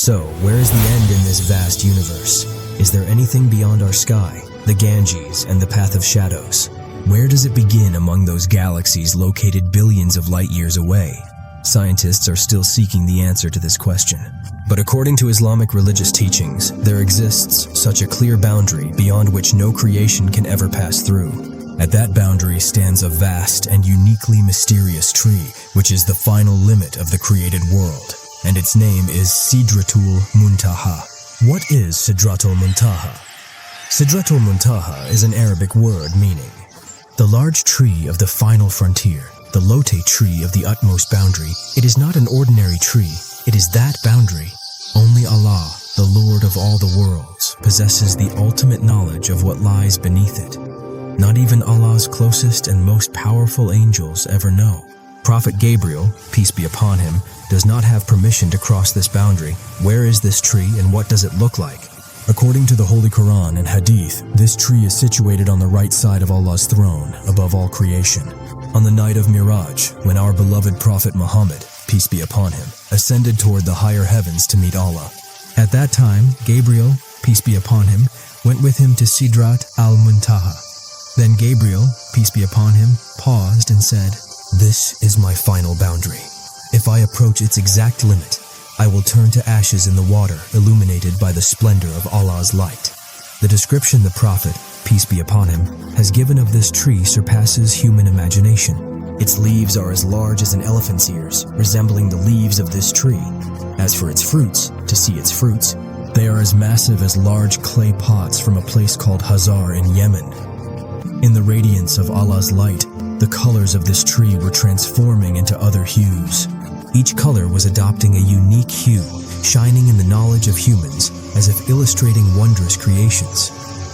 So, where is the end in this vast universe? Is there anything beyond our sky, the Ganges and the path of shadows? Where does it begin among those galaxies located billions of light years away? Scientists are still seeking the answer to this question. But according to Islamic religious teachings, there exists such a clear boundary beyond which no creation can ever pass through. At that boundary stands a vast and uniquely mysterious tree, which is the final limit of the created world, and its name is Sidratul Muntaha. What is Sidratul Muntaha? Sidratul Muntaha is an Arabic word meaning the large tree of the final frontier, the Lote Tree of the utmost boundary. It is not an ordinary tree, it is that boundary. Only Allah, the Lord of all the worlds, possesses the ultimate knowledge of what lies beneath it. Not even Allah's closest and most powerful angels ever know. Prophet Gabriel, peace be upon him, does not have permission to cross this boundary. Where is this tree and what does it look like? According to the Holy Quran and Hadith, this tree is situated on the right side of Allah's throne, above all creation. On the night of Miraj, when our beloved Prophet Muhammad, peace be upon him, ascended toward the higher heavens to meet Allah. At that time, Gabriel, peace be upon him, went with him to Sidrat al-Muntaha. Then Gabriel, peace be upon him, paused and said, "This is my final boundary. If I approach its exact limit, I will turn to ashes in the water illuminated by the splendor of Allah's light." The description the Prophet, peace be upon him, has given of this tree surpasses human imagination. Its leaves are as large as an elephant's ears, resembling the leaves of this tree. As for its fruits, to see its fruits, they are as massive as large clay pots from a place called Hazar in Yemen. In the radiance of Allah's light, the colors of this tree were transforming into other hues. Each color was adopting a unique hue, shining in the knowledge of humans as if illustrating wondrous creations.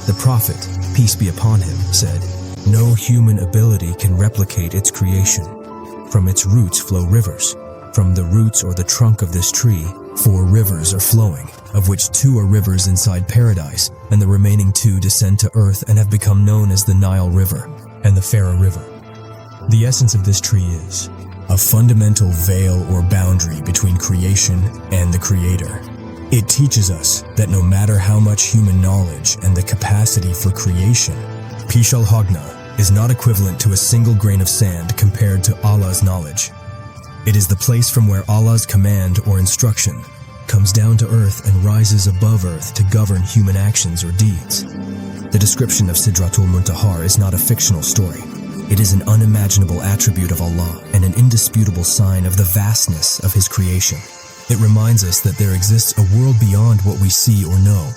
The Prophet, peace be upon him, said, "No human ability can replicate its creation. From its roots flow rivers. From the roots or the trunk of this tree, 4 rivers are flowing, of which 2 are rivers inside paradise, and the remaining 2 descend to earth and have become known as the Nile River and the Farah River." The essence of this tree is a fundamental veil or boundary between creation and the Creator. It teaches us that no matter how much human knowledge and the capacity for creation, Pishal Hogna is not equivalent to a single grain of sand compared to Allah's knowledge. It is the place from where Allah's command or instruction comes down to earth and rises above earth to govern human actions or deeds. The description of Sidratul Muntaha is not a fictional story. It is an unimaginable attribute of Allah and an indisputable sign of the vastness of His creation. It reminds us that there exists a world beyond what we see or know,